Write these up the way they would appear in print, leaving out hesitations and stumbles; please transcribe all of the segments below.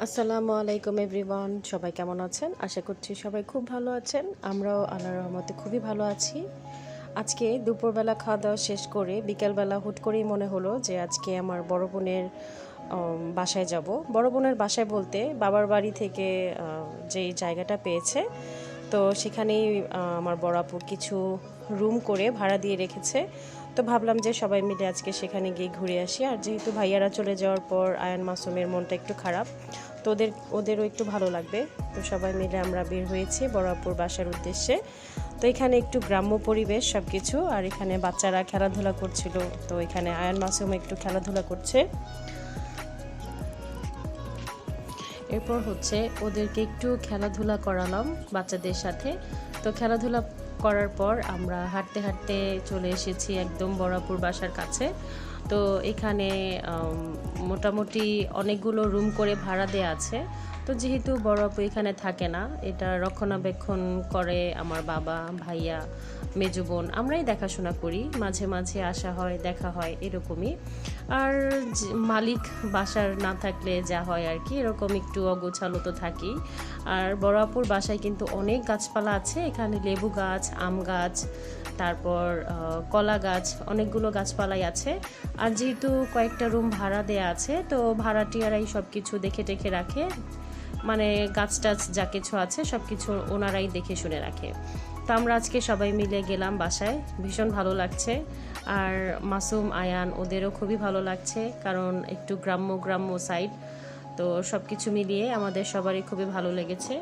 আসসালামু আলাইকুম এভরিওয়ান, সবাই কেমন আছেন? আশা করছি সবাই খুব ভালো আছেন। আমরাও আল্লাহর রহমতে খুবই ভালো আছি। আজকে দুপুরবেলা খাওয়া দাওয়া শেষ করে বিকেলবেলা হুট করেই মনে হলো যে আজকে আমার বড় বোনের বাসায় যাব। বড় বোনের বাসায় বলতে বাবার বাড়ি থেকে যেই জায়গাটা পেয়েছে, তো সেখানেই আমার বড় আপু কিছু রুম করে ভাড়া দিয়ে রেখেছে। তো ভাবলাম যে সবাই মিলে আজকে সেখানে গিয়ে ঘুরে আসি। আর যেহেতু ভাইয়ারা চলে যাওয়ার পর আয়ান মাসুমের মনটা একটু খারাপ, তো ওদেরও একটু ভালো লাগবে। তো সবাই মিলে আমরা বের হয়েছি বড় আপুর বাসার উদ্দেশ্যে। তো এখানে একটু গ্রাম্য পরিবেশ সব কিছু, আর এখানে বাচ্চারা খেলাধুলা করছিল। তো এখানে আয়ান মাসুম একটু খেলাধুলা করছে। এরপর ওদেরকে একটু খেলাধুলা করালাম বাচ্চাদের সাথে। তো খেলাধুলা করার পর আমরা হাঁটতে হাঁটতে চলে এসেছি একদম বড়াপুর বাসার কাছে। তো এখানে মোটামুটি অনেকগুলো রুম করে ভাড়া দেওয়া আছে। তো যেহেতু বড় আপু এখানে থাকে না, এটা রক্ষণাবেক্ষণ করে আমার বাবা, ভাইয়া, মেজো বোন, আমরাই দেখাশোনা করি। মাঝে মাঝে আসা হয়, দেখা হয়, এরকমই। আর মালিক বাসার না থাকলে যা হয় আর কি, এরকম একটু অগোছালো তো থাকেই। আর বড় আপুর বাসায় কিন্তু অনেক গাছপালা আছে। এখানে লেবু গাছ, আম গাছ, তারপর কলা গাছ, অনেকগুলো গাছপালাই আছে। আর যেহেতু কয়েকটা রুম ভাড়া দেয়া আছে, তো ভাড়াটিয়ারাই সব কিছু দেখে টেখে রাখে। মানে গাছ টাছ যা কিছু আছে সব কিছু ওনারাই দেখে শুনে রাখে। তো আমরা আজকে সবাই মিলে গেলাম বাসায়, ভীষণ ভালো লাগছে। আর মাসুম, আয়ান ওদেরও খুবই ভালো লাগছে, কারণ একটু গ্রাম্য গ্রাম্য সাইড। তো সব কিছু মিলিয়ে আমাদের সবারই খুবই ভালো লেগেছে।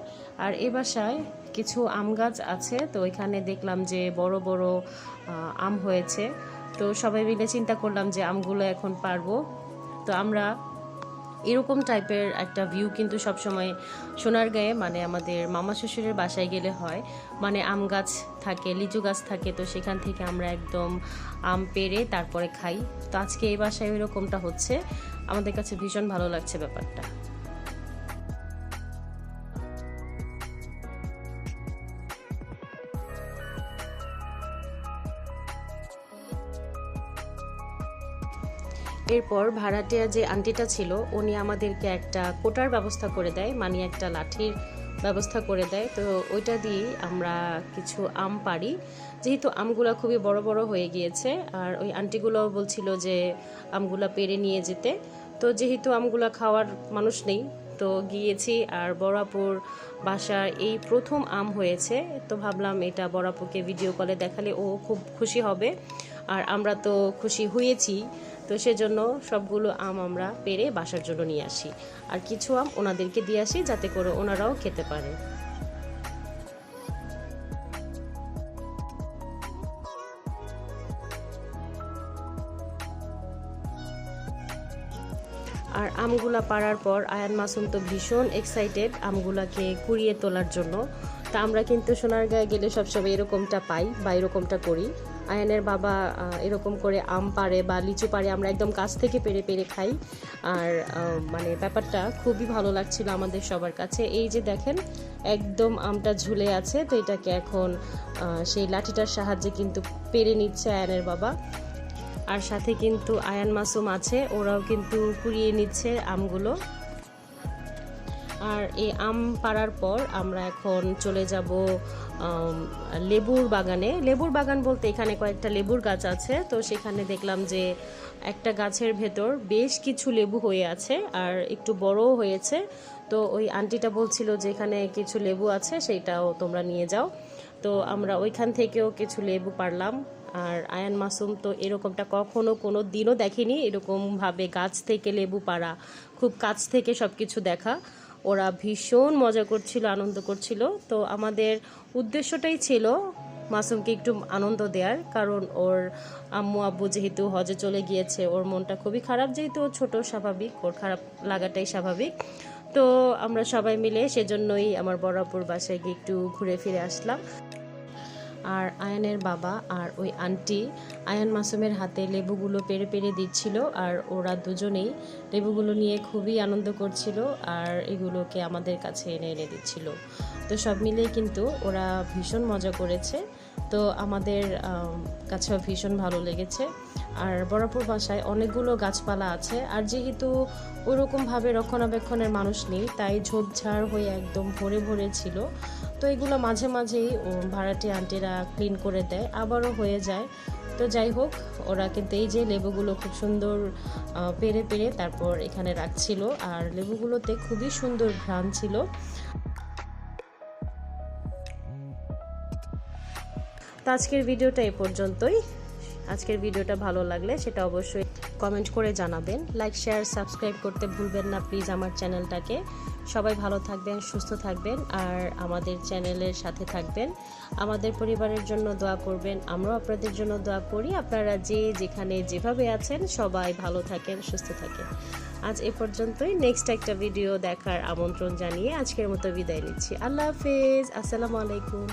আর এ বাসায় কিছু আম গাছ আছে, তো এখানে দেখলাম যে বড় বড় আম হয়েছে। তো সবাই মিলে চিন্তা করলাম যে আমগুলো এখন পারবো। তো আমরা এরকম টাইপের একটা ভিউ কিন্তু সবসময় সোনারগাঁয়ে, মানে আমাদের মামা শ্বশুরের বাসায় গেলে হয়। মানে আম গাছ থাকে, লিচু গাছ থাকে, তো সেখান থেকে আমরা একদম আম পেড়ে তারপরে খাই। তো আজকে এই বাসায় এরকমটা হচ্ছে, আমাদের কাছে ভীষণ ভালো লাগছে ব্যাপারটা। এরপর ভাড়াটিয়া যে আন্টিটা ছিল, উনি আমাদেরকে একটা কোটার ব্যবস্থা করে দেয়, মানে একটা লাঠির ব্যবস্থা করে দেয়। তো ওইটা দিয়েই আমরা কিছু আম পারি, যেহেতু আমগুলা খুবই বড় বড় হয়ে গিয়েছে। আর ওই আন্টিগুলো বলছিল যে আমগুলা পেরে নিয়ে যেতে। তো যেহেতু আমগুলা খাওয়ার মানুষ নেই, তো গিয়েছি। আর বড়াপুর বাসার এই প্রথম আম হয়েছে, তো ভাবলাম এটা বড়াপুকে ভিডিও কলে দেখালে ও খুব খুশি হবে। আর আমরা তো খুশি হয়েছি। তো সেজন্য সবগুলো আম আমরা পেরে বাসার জন্য নিয়ে আসি, আর কিছু আম ওনাদেরকে দিয়ে আসি যাতে করে ওনারাও খেতে পারে। আর আমগুলা পাড়ার পর আয়ান মাসুম তো ভীষণ এক্সাইটেড আমগুলাকে কুড়িয়ে তোলার জন্য। তা আমরা কিন্তু সোনারগাঁয়ে গেলে সবসময় এরকমটা পাই বা এরকমটা করি। আয়ানের বাবা এরকম করে আম পাড়ে বা লিচু পাড়ে, আমরা একদম কাছ থেকে পেরে পেরে খাই। আর মানে ব্যাপারটা খুবই ভালো লাগছিল আমাদের সবার কাছে। এই যে দেখেন, একদম আমটা ঝুলে আছে, তো এটাকে এখন সেই লাঠিটার সাহায্যে কিন্তু পেরে নিচ্ছে আয়ানের বাবা। আর সাথে কিন্তু আয়ান মাসুম আছে, ওরাও কিন্তু কুড়িয়ে নিচ্ছে আমগুলো। আর এই আম পাড়ার পর আমরা এখন চলে যাব লেবুর বাগানে। লেবুর বাগান বলতে এখানে কয়েকটা লেবুর গাছ আছে। তো সেখানে দেখলাম যে একটা গাছের ভেতর বেশ কিছু লেবু হয়ে আছে, আর একটু বড়ও হয়েছে। তো ওই আন্টিটা বলছিল যে এখানে কিছু লেবু আছে, সেইটাও তোমরা নিয়ে যাও। তো আমরা ওইখান থেকেও কিছু লেবু পারলাম। আর আয়ান মাসুম তো এরকমটা কখনো কোনো দিনও দেখেনি, এরকমভাবে গাছ থেকে লেবু পাড়া, খুব কাছ থেকে সব কিছু দেখা। ওরা ভীষণ মজা করছিল, আনন্দ করছিল। তো আমাদের উদ্দেশ্যটাই ছিল মাসুমকে একটু আনন্দ দেওয়ার, কারণ ওর আম্মু আব্বু যেহেতু হজে চলে গিয়েছে, ওর মনটা খুবই খারাপ। যেহেতু ও ছোটো, স্বাভাবিক, ওর খারাপ লাগাটাই স্বাভাবিক। তো আমরা সবাই মিলে সেজন্যই আমার বড়াপুর বাসায় গিয়ে একটু ঘুরে ফিরে আসলাম। আর আয়ানের বাবা আর ওই আন্টি আয়ান মাসুমের হাতে লেবুগুলো পেরে পেরে দিচ্ছিল, আর ওরা দুজনেই লেবুগুলো নিয়ে খুবই আনন্দ করছিল, আর এগুলোকে আমাদের কাছে এনে এনে দিচ্ছিল। তো সব মিলেই কিন্তু ওরা ভীষণ মজা করেছে। তো আমাদের কাছেও ভীষণ ভালো লেগেছে। আর বরাপুর বাসায় অনেকগুলো গাছপালা আছে, আর যেহেতু ওরকমভাবে রক্ষণাবেক্ষণের মানুষ নেই তাই ঝোপঝাড় হয়ে একদম ভরে ভরে ছিল। তো এগুলো মাঝে মাঝেই ভাড়াটে আন্টিরা ক্লিন করে দেয়, আবারও হয়ে যায়। তো যাই হোক, ওরা কিন্তু এই যে লেবুগুলো খুব সুন্দর পেরে পেরে তারপর এখানে রাখছিল, আর লেবুগুলোতে খুবই সুন্দর ঘ্রাণ ছিল। তো আজকের ভিডিওটা এ পর্যন্তই। আজকের ভিডিওটা ভালো লাগলে সেটা অবশ্যই কমেন্ট করে জানাবেন, লাইক শেয়ার সাবস্ক্রাইব করতে ভুলবেন না প্লিজ আমার চ্যানেলটাকে। সবাই ভালো থাকবেন, সুস্থ থাকবেন, আর আমাদের চ্যানেলের সাথে থাকবেন। আমাদের পরিবারের জন্য দোয়া করবেন, আমরাও আপনাদের জন্য দোয়া করি। আপনারা যে যেখানে যেভাবে আছেন সবাই ভালো থাকেন, সুস্থ থাকেন। আজ এ পর্যন্তই। নেক্সট একটা ভিডিও দেখার আমন্ত্রণ জানিয়ে আজকের মতো বিদায় নিচ্ছি। আল্লাহ হাফেজ, আসসালামু আলাইকুম।